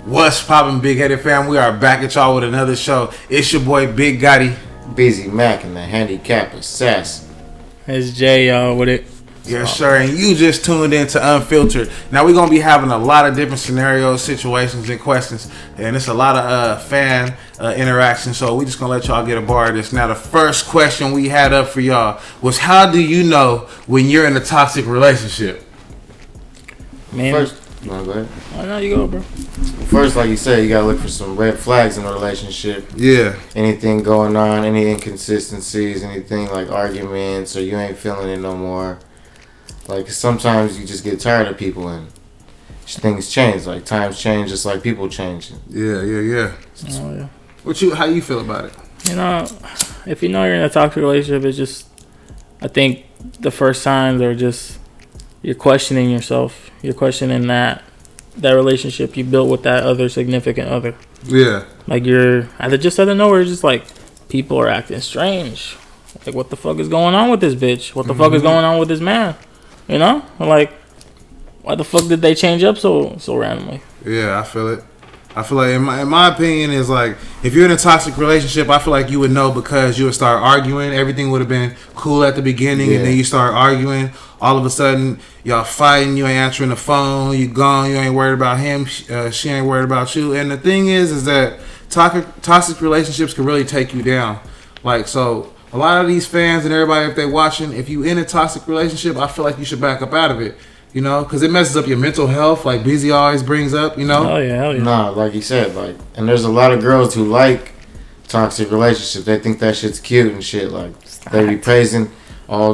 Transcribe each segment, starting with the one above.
What's poppin', Bigheaded fam? We are back at y'all with another show. It's your boy Big Gotti, Busy Mac, and the handicap assassin. It's Jay, y'all, with it. Yes, sir. And you just tuned in to Unfiltered. Now we're gonna be having a lot of different scenarios, situations, and questions, and it's a lot of fan interaction. So we just gonna let y'all get a bar of this. Now the first question we had up for y'all was, how do you know when you're in a toxic relationship? Man, First, no, go ahead. I know you go, bro. First, like you said, you gotta look for some red flags in a relationship. Yeah. Anything going on, any inconsistencies, anything like arguments, or you ain't feeling it no more. Like, sometimes you just get tired of people and things change. Like, times change just like people change. Yeah. Oh, yeah. How you feel about it? You know, if you know you're in a toxic relationship, it's just, I think the first signs are just, you're questioning yourself. You're questioning that relationship you built with that other significant other. Yeah. Like, you're, out of nowhere, just like, people are acting strange. Like, what the fuck is going on with this bitch? What the fuck is going on with this man? You know? Like, why the fuck did they change up so randomly? Yeah, I feel it. I feel like, in my opinion, is like, if you're in a toxic relationship, I feel like you would know because you would start arguing. Everything would have been cool at the beginning, and then you start arguing. All of a sudden, y'all fighting. You ain't answering the phone. You gone. You ain't worried about him. She ain't worried about you. And the thing is that toxic relationships can really take you down. Like, so a lot of these fans and everybody, if they're watching, if you in a toxic relationship, I feel like you should back up out of it. You know, because it messes up your mental health, like Busy always brings up, you know? Hell yeah. Nah, like you said, like, and there's a lot of girls who like toxic relationships. They think that shit's cute and shit. Like, they be praising all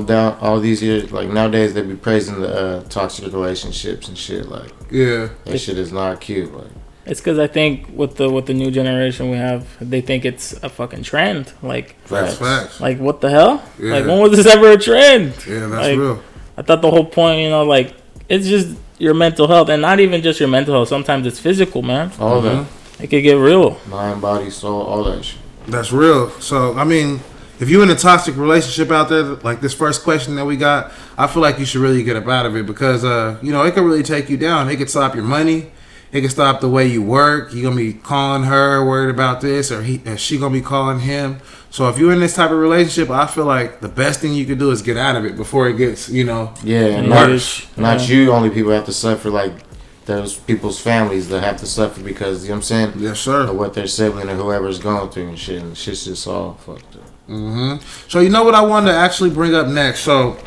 these years. Like, nowadays, they be praising the toxic relationships and shit. Like, yeah, that shit is not cute. Like, it's because I think with the new generation we have, they think it's a fucking trend. Like, facts. Like, what the hell? Yeah. Like, when was this ever a trend? Yeah, that's like, real. I thought the whole point, you know, like, it's just your mental health, and not even just your mental health. Sometimes it's physical, man. All that. It could get real. Mind, body, soul, all that shit. That's real. So, I mean, if you're in a toxic relationship out there, like this first question that we got, I feel like you should really get up out of it because, you know, it could really take you down. It could stop your money. It could stop the way you work. You're going to be calling her, worried about this, or she going to be calling him. So if you're in this type of relationship, I feel like the best thing you can do is get out of it before it gets, you know, and worse. Not you, only people have to suffer. Like, those people's families that have to suffer because, you know what I'm saying? Yes, sir. Or what their sibling or whoever's going through and shit. And shit's just all fucked up. So you know what I wanted to actually bring up next? So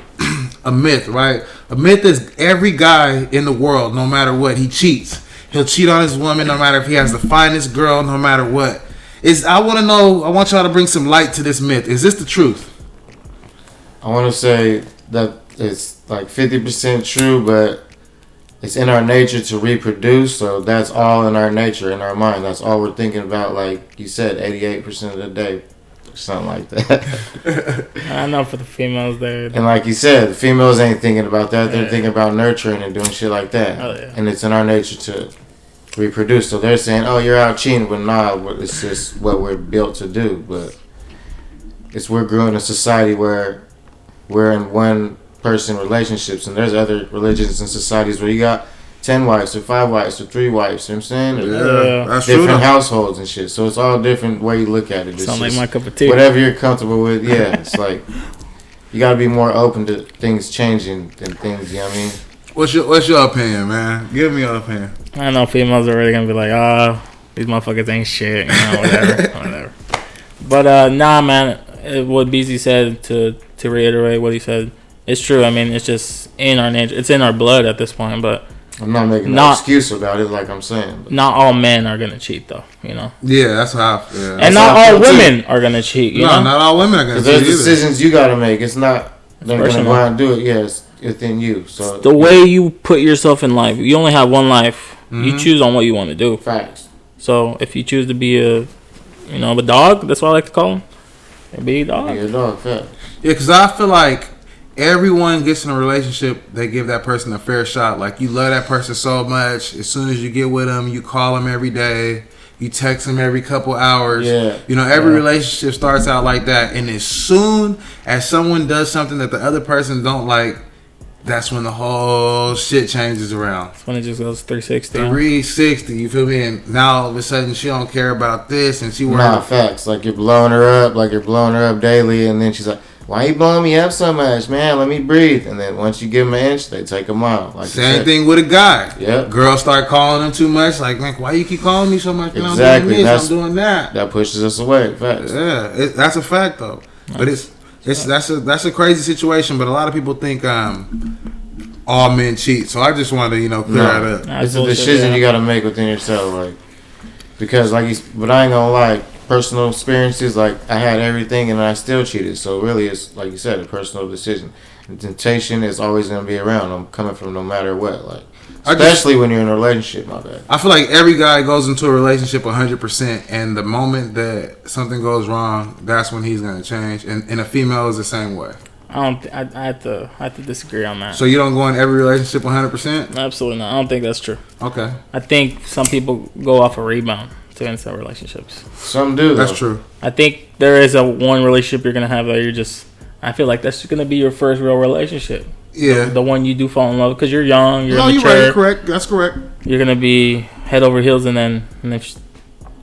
a myth, right? A myth is every guy in the world, no matter what, he cheats. He'll cheat on his woman no matter if he has the finest girl, no matter what. I want y'all to bring some light to this myth. Is this the truth? I want to say that it's like 50% true, but it's in our nature to reproduce, so that's all in our nature, in our mind. That's all we're thinking about, like you said, 88% of the day, something like that. I know for the females there. And like you said, the females ain't thinking about that. They're thinking about nurturing and doing shit like that. Oh, yeah. And it's in our nature to reproduce. So they're saying, oh, you're out cheating, but nah, it's just what we're built to do. But we're growing in a society where we're in one person relationships, and there's other religions and societies where you got 10 wives or 5 wives or 3 wives, you know what I'm saying? Yeah, that's different true. households and shit. So it's all different way you look at it. Sound like my cup of tea. Whatever you're comfortable with, yeah. It's like you gotta be more open to things changing than things, you know what I mean? What's your opinion, man? Give me your opinion. I know females are really gonna be like, these motherfuckers ain't shit, you know, whatever. But nah, man, what BZ said, to reiterate what he said, it's true. I mean, it's just in our nature. It's in our blood at this point, but I'm not making no excuse about it, like I'm saying. But not all men are gonna cheat, though, you know? Yeah, that's how I feel. And not all women are gonna cheat, you know? Not all women are gonna cheat. There's decisions you gotta make. It's not they're gonna go out and do it. Yeah, it's within you. So the way you put yourself in life, you only have one life. You choose on what you want to do. Facts. So if you choose to be a dog, that's what I like to call him. Be a dog. Be a dog, fact. Yeah, because I feel like everyone gets in a relationship, they give that person a fair shot. Like, you love that person so much. As soon as you get with them, you call them every day. You text them every couple hours. Yeah. You know, every relationship starts out like that. And as soon as someone does something that the other person don't like, that's when the whole shit changes around. That's when it just goes 360. 360, you feel me? And now all of a sudden she don't care about this, and she facts. Like you're blowing her up daily, and then she's like, "Why you blowing me up so much, man? Let me breathe." And then once you give them an inch, they take a mile. Like same thing with a guy. Yep. Girls start calling him too much. Like, man, why you keep calling me so much? Man, Exactly. I'm doing this, I'm doing that. That pushes us away. Facts. Yeah, that's a fact though. Nice. But that's a crazy situation. But a lot of people think all men cheat. So I just wanted to clear that up. It's a decision you got to make within yourself, like because but I ain't gonna lie. Personal experiences, like I had everything and I still cheated. So really, it's like you said, a personal decision. And temptation is always gonna be around. I'm coming from no matter what, like especially when you're in a relationship. My bad. I feel like every guy goes into a relationship 100%, and the moment that something goes wrong, that's when he's gonna change. And a female is the same way. I have to disagree on that. So you don't go in every relationship 100%? Absolutely not. I don't think that's true. Okay. I think some people go off a rebound to instant relationships. Some do. That's true. I think there is one relationship you're gonna have that you're just. I feel like that's gonna be your first real relationship. Yeah. The one you do fall in love because you're young. You're you're right. Correct. That's correct. You're gonna be head over heels, and if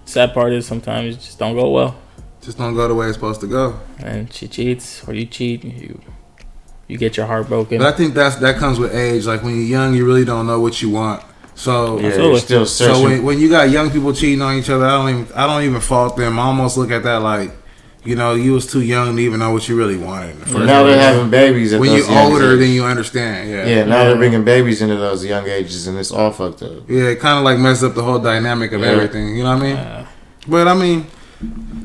sad part is sometimes it just don't go well. Just don't go the way it's supposed to go. And she cheats, or you cheat, you get your heart broken. But I think that comes with age. Like when you're young, you really don't know what you want. So you're still searching. So when you got young people cheating on each other, I don't even fault them. I almost look at that like, you was too young to even know what you really wanted. Now they're having babies. When you're older, then you understand. Yeah. Now they're bringing babies into those young ages, and it's all fucked up. Yeah, it kind of like messes up the whole dynamic of everything. You know what I mean? But I mean,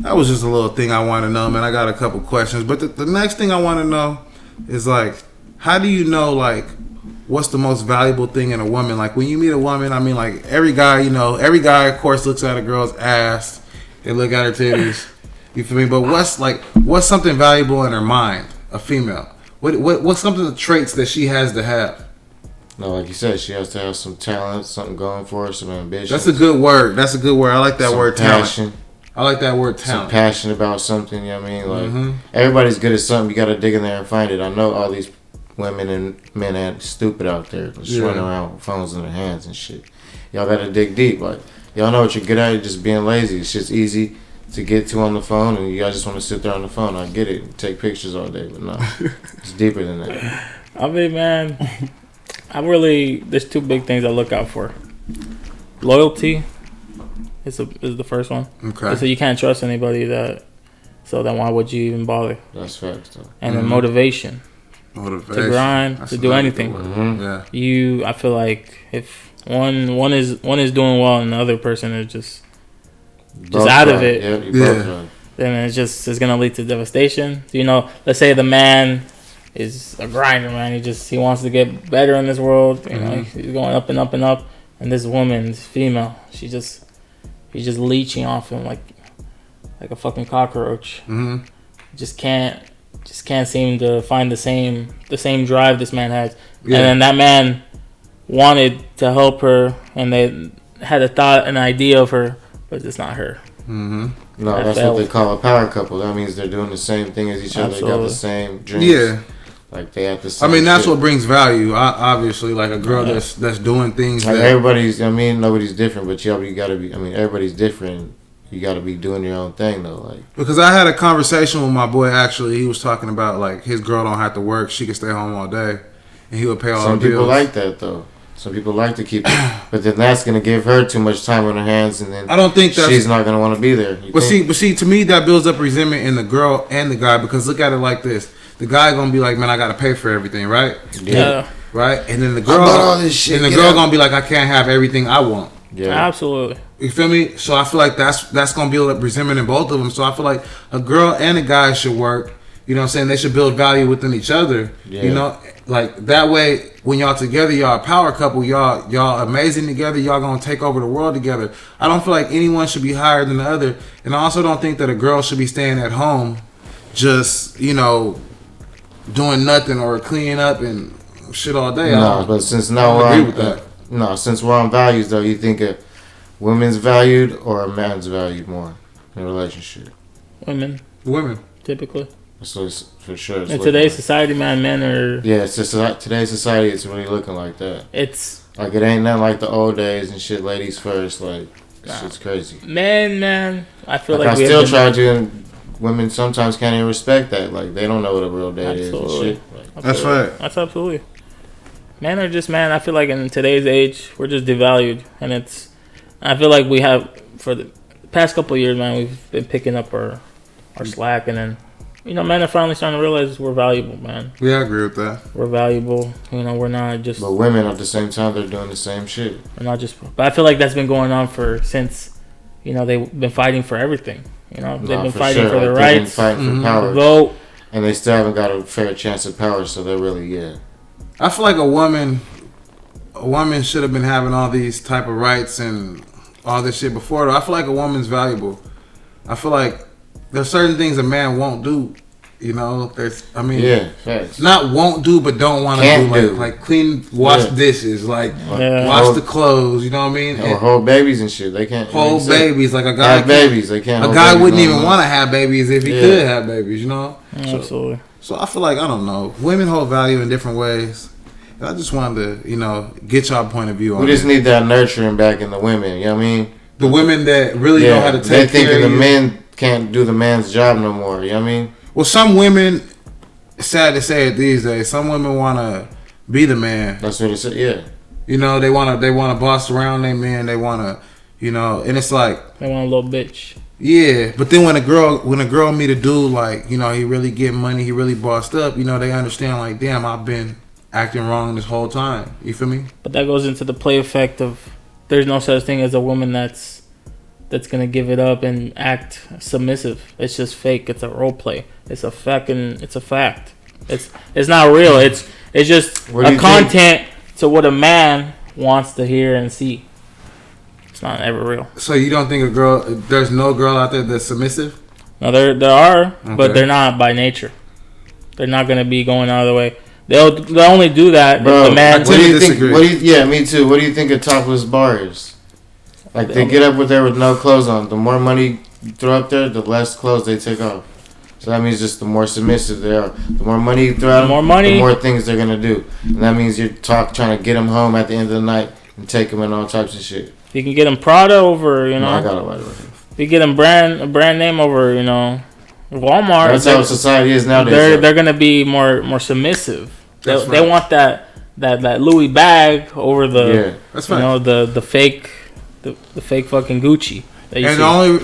that was just a little thing I want to know, man. I got a couple questions, but the next thing I want to know is like, how do you know like what's the most valuable thing in a woman? Like when you meet a woman, I mean, like every guy of course looks at a girl's ass, they look at her titties. You feel me? But what's something valuable in her mind? A female. What's something the traits that she has to have? No, like you said, she has to have some talent, something going for her, some ambition. That's a good word. I like that word, passion. Talent. I like that word, talent. Some passion about something. You know what I mean? Like everybody's good at something. You got to dig in there and find it. I know all these women and men are stupid out there, just running around with phones in their hands and shit. Y'all got to dig deep. Like y'all know what you're good at. You're just being lazy. It's just easy to get to on the phone, and you guys just want to sit there on the phone. I get it, take pictures all day, but no, it's deeper than that. I mean, man, there's two big things I look out for. Loyalty is the first one. Okay. So you can't trust anybody so then why would you even bother? That's facts, though. And then motivation. To grind, to do anything. Yeah. I feel like if one is doing well and the other person is just out of it, then it's gonna lead to devastation. Let's say the man is a grinder, man. He wants to get better in this world. He's going up and up and up. And this woman, this female, he's just leeching off him like a fucking cockroach. Just can't seem to find the same drive this man has. And then that man wanted to help her, and they had a thought, an idea of her, but it's not her. No, that's what they call a power couple. That means they're doing the same thing as each other. They got the same dreams. Yeah. Like they have the same. I mean, that's what brings value. Obviously, like a girl that's doing things. Like everybody's. I mean, nobody's different, but you gotta be. I mean, everybody's different. You gotta be doing your own thing though. Like because I had a conversation with my boy. Actually, he was talking about like his girl don't have to work; she can stay home all day, and he would pay all the bills. Some people like that though. Some people like to keep it, but then that's gonna give her too much time on her hands, and then I don't think she's not gonna want to be there. But see, to me, that builds up resentment in the girl and the guy because look at it like this: the guy gonna be like, "Man, I gotta pay for everything, right?" Yeah. Right, and then the girl, all this shit, and the girl gonna be like, "I can't have everything I want." Yeah, absolutely. You feel me? So I feel like that's gonna build up resentment in both of them. So I feel like a girl and a guy should work. You know what I'm saying? They should build value within each other. Yeah. You know, like that way when y'all together, y'all a power couple, y'all amazing together, y'all gonna take over the world together. I don't feel like anyone should be higher than the other. And I also don't think that a girl should be staying at home just, doing nothing or cleaning up and shit all day. No, but since now since we're on values though, you think a woman's valued or a man's valued more in a relationship? Women. Women. Typically. So it's for sure. In today's society, man, men are. Yeah, it's just today's society. It's really looking like that. It's like it ain't nothing like the old days and shit. Ladies first, like shit's crazy. Man, I feel like I still try to. And women sometimes can't even respect that. Like they don't know what a real date is and shit. Like, that's right. That's absolutely. Men are just I feel like in today's age, we're just devalued, and I feel like we have for the past couple of years, man. We've been picking up our slack, and then. Men are finally starting to realize we're valuable, man. Yeah, I agree with that. We're valuable. We're not just... But women, at the same time, they're doing the same shit. We're not just... But I feel like that's been going on since, they've been fighting for everything. They've been fighting for their rights. Fighting for power. Vote. And they still haven't got a fair chance of power, so they're really, I feel like a woman should have been having all these type of rights and all this shit before, though. I feel like a woman's valuable. I feel like there's certain things a man won't do, facts. Not won't do, but don't want to do, like clean, wash dishes, wash the clothes, you know what I mean? Or hold babies and shit. They can't hold babies, like a guy have babies. They can't. A guy wouldn't even want to have babies if he could have babies, Absolutely. So I feel like I don't know. Women hold value in different ways. I just wanted to, get y'all point of view on it. We just need that nurturing back in the women. You know what I mean? The women that really know how to take care of you. They think the men can't do the man's job no more. You know what I mean? Well, some women, sad to say it these days, some women want to be the man. That's what it said. Yeah. They want to boss around their man. They want to, and it's like they want a little bitch. Yeah, but then when a girl meet a dude like he really get money, he really bossed up. They understand like, damn, I've been acting wrong this whole time. You feel me? But that goes into the play effect of there's no such thing as a woman that's gonna give it up and act submissive. It's just fake. It's a role play. It's a fact. It's not real. It's just a content to what a man wants to hear and see. It's not ever real. So you don't think there's no girl out there that's submissive? No, there are, but they're not by nature. They're not gonna be going out of the way. They'll only do that if the man. What do you think? Me too. What do you think a topless bar is? Like they get up there with no clothes on. The more money you throw up there, the less clothes they take off. So that means just the more submissive they are. The more money you throw at them, the more things they're gonna do. And that means you're trying to get them home at the end of the night and take them in all types of shit. You can get them Prada over, No, I got it right away. You get them brand name over, Walmart. That's how society is nowadays. They're gonna be more submissive. They want that Louis bag over the that's right. The fake fucking Gucci. And the only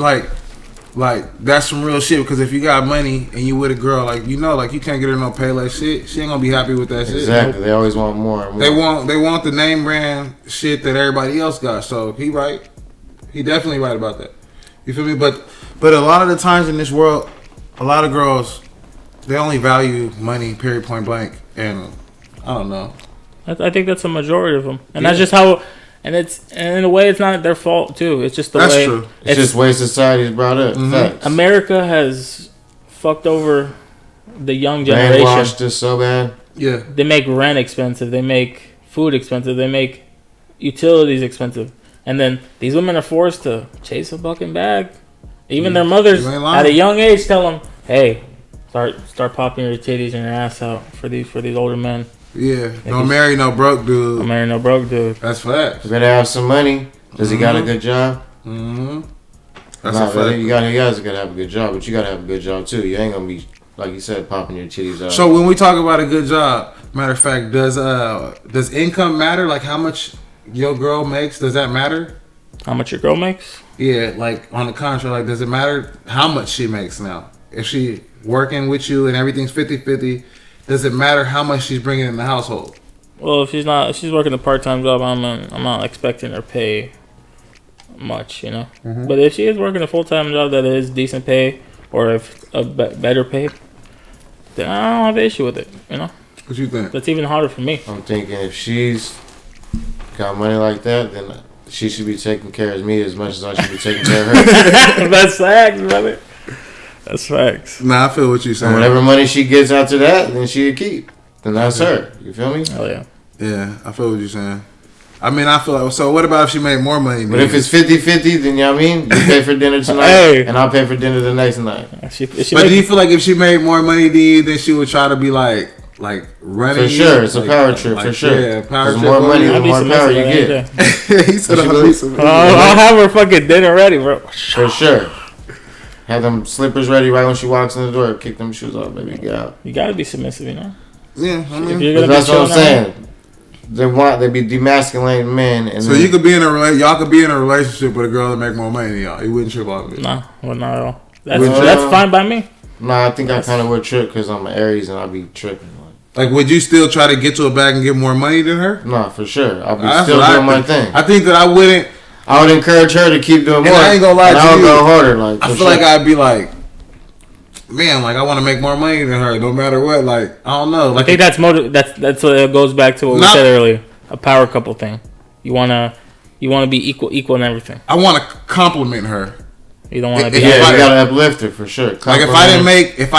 like that's some real shit, because if you got money and you with a girl, you can't get her no Payless shit. She ain't gonna be happy with that shit. Exactly. They always want more and more. They want the name brand shit that everybody else got. So he right. He definitely right about that. You feel me? But a lot of the times in this world, a lot of girls, they only value money, period, point blank. And I don't know. I think that's a majority of them, and that's just how. And in a way, it's not their fault too. It's just the way. That's true. It's just the way society is brought up. Mm-hmm. America has fucked over the young generation. Brainwashed us so bad. Yeah. They make rent expensive. They make food expensive. They make utilities expensive. And then these women are forced to chase a fucking bag. Even their mothers at a young age tell them, "Hey, start popping your titties and your ass out for these older men." Yeah, don't marry no broke dude. Don't marry no broke dude. That's facts. You better have some money. Does he got a good job? Mm-hmm. That's a fact. You guys gotta have a good job, but you gotta have a good job too. You ain't gonna be, like you said, popping your titties out. So when we talk about a good job, matter of fact, does income matter? Like how much your girl makes? Does that matter? How much your girl makes? Yeah, like on the contract, does it matter how much she makes now? If she working with you and everything's 50-50, does it matter how much she's bringing in the household? Well, if she's working a part-time job, I'm not expecting her pay much, Mm-hmm. But if she is working a full-time job that is decent pay, or if a better pay, then I don't have an issue with it, What you think? That's even harder for me. I'm thinking if she's got money like that, then she should be taking care of me as much as I should be taking care of her. That's facts, brother. That's facts. Nah, I feel what you're saying. And whatever money she gets after that, then she'll keep. Then that's her. You feel me? Oh yeah. Yeah, I feel what you're saying. I mean, I feel like, so what about if she made more money? But if it's 50-50, then you know what I mean? You pay for dinner tonight, and I'll pay for dinner the next night. But do you feel like if she made more money than you, then she would try to be like running? For sure, it's a power trip, for sure. Yeah, power trip. The more money, the more power you get. He said, I'll have her fucking dinner ready, bro. For sure. Have them slippers ready right when she walks in the door. Kick them shoes off, baby. Get out. You gotta be submissive, you know? Yeah, I mean, that's what I'm saying. They be demasculating men. And so you could be in y'all could be in a relationship with a girl that make more money than y'all. You wouldn't trip off it. No, well, not at all. That's fine by me. Nah, I think I kind of would trip because I'm an Aries and I'll be tripping. Like, would you still try to get to a bag and get more money than her? No, for sure. I'll be still doing my thing. I think that I wouldn't. I would encourage her to keep doing more. I ain't gonna lie to you. I would go harder. Like, I feel like I'd be like, man, like I want to make more money than her, no matter what. Like, I don't know. Like, I think that's what it goes back to what we said earlier, a power couple thing. You wanna be equal in everything. I want to compliment her. You don't want to be. Yeah, you gotta uplift her for sure. Like if I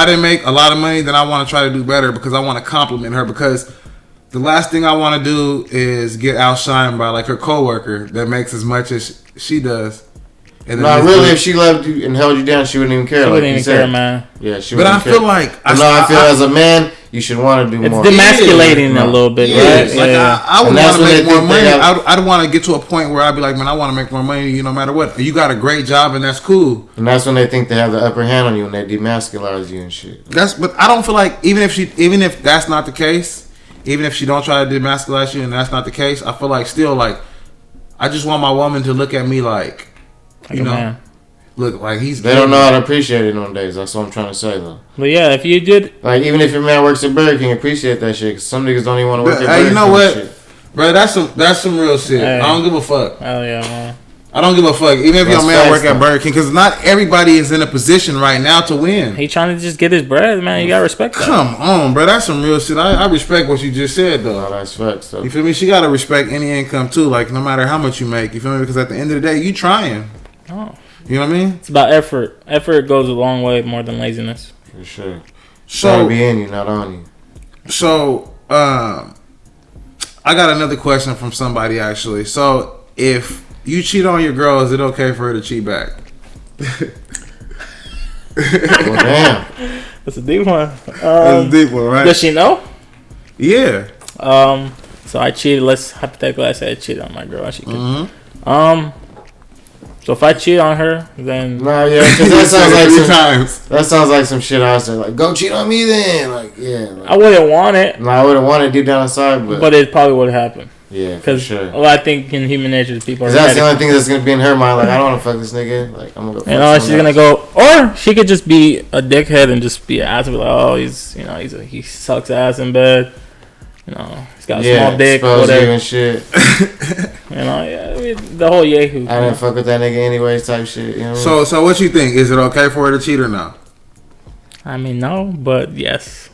didn't make a lot of money, then I want to try to do better because I want to compliment her because the last thing I want to do is get outshined by like her coworker that makes as much as she does. And really, if she loved you and held you down, she wouldn't even care. She wouldn't even care, man. Yeah, she wouldn't care. But I feel like I feel as a man, you should want to do more. It's demasculating a little bit, right? Like I would want to make more money. I'd want to get to a point where I'd be like, man, I want to make more money, no matter what. You got a great job and that's cool. And that's when they think they have the upper hand on you and they demasculate you and shit. But I don't feel like even if that's not the case, even if she don't try to demasculate you and that's not the case, I feel like still like I just want my woman to look at me like you know. Man. Look, like they don't know how to appreciate it on days. That's what I'm trying to say, though. But yeah, if you did, like, even if your man works at Burger King, appreciate that shit. Cause some niggas don't even want to work at Burger King. You know what, bro? That's some real shit. Hey. I don't give a fuck. Hell yeah, man. I don't give a fuck. Even if your man work at Burger King, because not everybody is in a position right now to win. He trying to just get his bread, man. You gotta respect that. Come on, bro. That's some real shit. I respect what you just said, though. Oh, that's facts, though. You feel me? She gotta respect any income too. Like no matter how much you make, you feel me? Because at the end of the day, you trying. Oh. You know what I mean? It's about effort. Effort goes a long way more than laziness. For sure. So be in you, not on you. So, I got another question from somebody actually. So, if you cheat on your girl, is it okay for her to cheat back? Well, damn. That's a deep one. That's a deep one, right? Does she know? Yeah. So I cheated. Let's hypothetically say I cheated on my girl. She could. Mm-hmm. So if I cheat on her, then because that sounds like some shit I said. Like, go cheat on me then. Like, yeah. Like, I wouldn't want it. No, I wouldn't want it deep down inside, but it probably would happen. Yeah, for sure. Well, I think in human nature, people. That's the only thing that's gonna be in her mind. Like, I don't want to fuck this nigga. Like, I'm gonna go. She's gonna go, or she could just be a dickhead and just be an ass. Be like, oh, he sucks ass in bed. He's got a small dick, whatever and shit. The whole yahoo. I didn't fuck with that nigga anyways, type shit. You know what I mean? So what you think? Is it okay for her to cheat or no? I mean, no, but yes.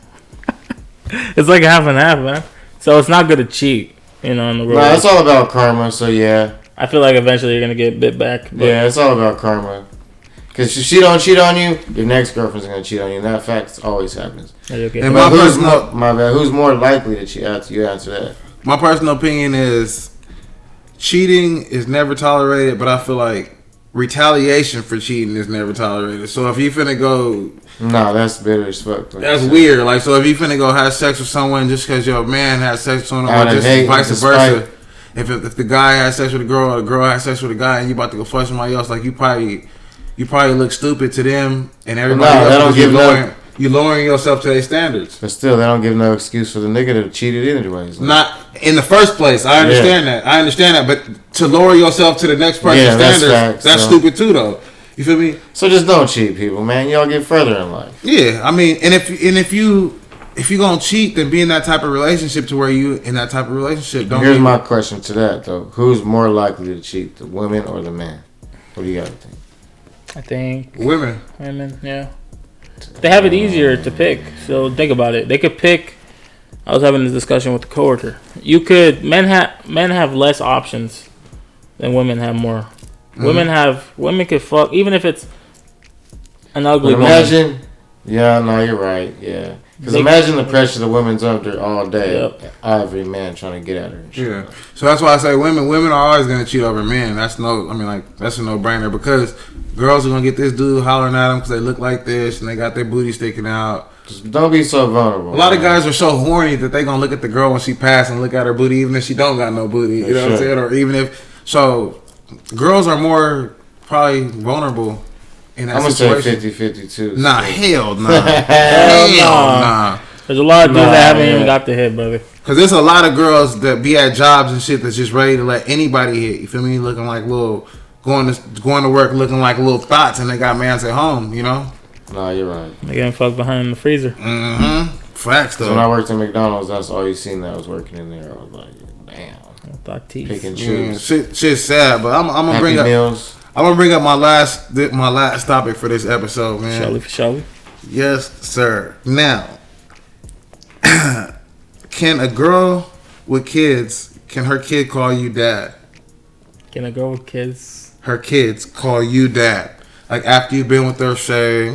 It's like half and half, man. So it's not good to cheat, in the world. Nah, it's all about karma. So yeah, I feel like eventually you're gonna get bit back. Yeah, it's all about karma. Because if she don't cheat on you, your next girlfriend's gonna cheat on you. And that fact always happens. Okay. And who's more likely to cheat? You answer that. My personal opinion is cheating is never tolerated, but I feel like retaliation for cheating is never tolerated. So if you finna go, no, that's bitter as fuck. That's weird. Like, so if you finna go have sex with someone just because your man has sex with someone, or just vice versa. If the guy has sex with a girl or the girl has sex with a guy, and you about to go fuck somebody else, like you probably look stupid to them and everybody else. You lowering yourself to their standards. But still, they don't give no excuse for the nigga that cheated anyways. Like, not in the first place. I understand that. But to lower yourself to the next person's standards, that's stupid too, though. You feel me? So just don't cheat, people, man. Y'all get further in life. Yeah, I mean, and if you gonna cheat, then be in that type of relationship to where you in that type of relationship. Here's my question to that though: who's more likely to cheat, the woman or the man? What do you gotta think? I think women. Yeah. They have it easier to pick. So think about it. They could pick. I was having this discussion with a coworker. Men have less options than women have more. Mm-hmm. Women could fuck even if it's an ugly woman. Yeah, no, you're right. Yeah. Because imagine the pressure the woman's under all day. Yep. Every man trying to get at her. Yeah. So that's why I say women are always going to cheat over men. That's a no-brainer because girls are going to get this dude hollering at them because they look like this and they got their booty sticking out. Just don't be so vulnerable. A lot of guys are so horny that they going to look at the girl when she passed and look at her booty even if she don't got no booty. You know what I'm saying? Or even if... So, girls are more probably vulnerable. I'm going to say 50-50 too. Nah, hell nah. hell nah. There's a lot of dudes that haven't even got the hit, brother. Because there's a lot of girls that be at jobs and shit that's just ready to let anybody hit. You feel me? Looking like little, going to work looking like little thoughts and they got mans at home, you know? Nah, you're right. They getting fucked behind the freezer. Mm-hmm. Facts, though. When I worked at McDonald's, that's all you seen that I was working in there. I was like, damn. Pick and choose. Shit's sad, but I'm gonna bring up... Meals. I'm gonna bring up my last topic for this episode, man. Shall we? Yes, sir. Now, can a girl with kids, can her kid call you dad? Can a girl with kids? Her kids call you dad. Like after you've been with her, say,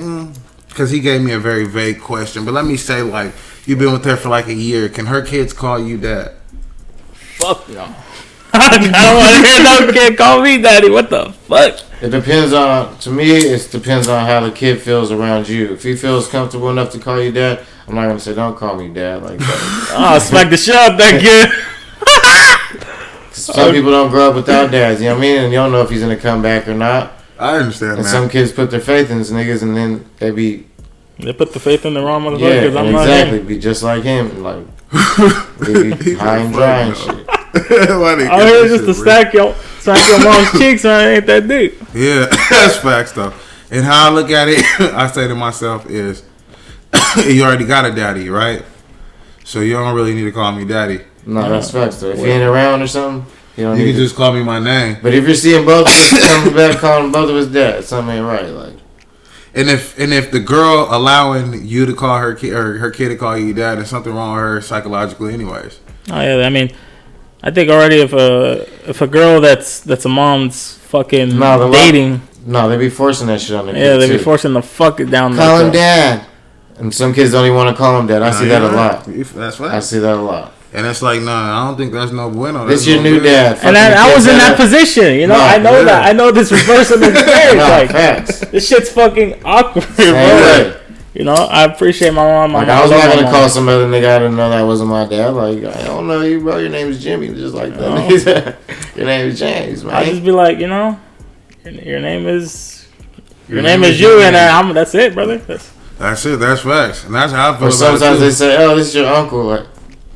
because he gave me a very vague question, but let me say like you've been with her for like a year. Can her kids call you dad? Fuck no. I don't want to hear no kid call me daddy. What the fuck? It depends on, to me, it depends on how the kid feels around you. If he feels comfortable enough to call you dad, I'm not going to say, don't call me dad like that. Oh, smack the shit out that kid. Some people don't grow up without dads, you know what I mean? And you don't know if he's going to come back or not. I understand and that. Some kids put their faith in these niggas and then they put the faith in the wrong motherfucker. Yeah, I'm exactly. Be just like him. Like, they be high and dry and shit. I heard just to stack your mom's cheeks, man. Ain't that deep? Yeah, that's facts though. And how I look at it, I say to myself is, you already got a daddy, right? So you don't really need to call me daddy. No, that's facts though. If he ain't around or something, you can just call me my name. But if you're seeing both of us coming back, calling both of us dad, something ain't right. Like, and if the girl allowing you to call her kid or her kid to call you dad, there's something wrong with her psychologically, anyways. Oh yeah, I mean. I think already if a girl that's a mom's fucking dating. No, they be forcing that shit on their kids. Yeah, they be forcing the fuck it down. Call him dad. And some kids don't even want to call him dad. I see that a lot. That's right. I see that a lot. And it's like, nah, I don't think that's no bueno. This your new dad. And I was in that position, you know. I know that. I know this reverse of experience. Like, facts. This shit's fucking awkward, bro. You know, I appreciate my mom. I was not gonna call some other nigga I didn't know that wasn't my dad. Like, I don't know you, bro. Your name is Jimmy, just like that. Your name is James, man. I just be like, you know, your name is you, and that's it, brother. That's it. That's facts, and that's how I feel. Or sometimes they say, "Oh, this is your uncle." Like,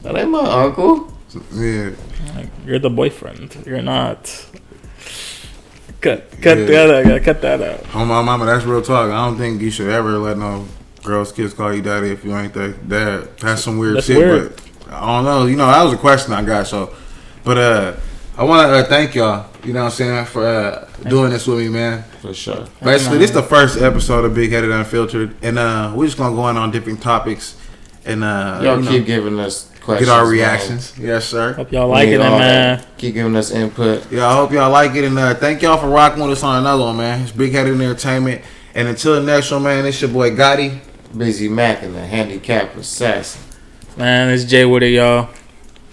that ain't my uncle. Yeah, like, you're the boyfriend. You're not. Cut that out. Oh my mama, that's real talk. I don't think you should ever let no girls' kids call you daddy if you ain't their dad. That's some weird shit. Weird. But I don't know. You know, that was a question I got. So, but I want to thank y'all. You know what I'm saying, for doing this with me, man. For sure. Basically, this is the first episode of Bigheaded Unfiltered, and we're just gonna go on different topics, and y'all keep giving us questions, get our reactions. Man. Yes, sir. Hope y'all like it, man. Keep giving us input. Yeah, I hope y'all like it, and thank y'all for rocking with us on another one, man. It's Bigheaded Entertainment, and until the next one, man, it's your boy Gotti, Busy Mac, and the Handicapped Assassin. Man, it's Jay with it, y'all.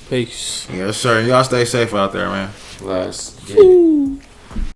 Peace. Yes, sir. Y'all stay safe out there, man. Let's get it.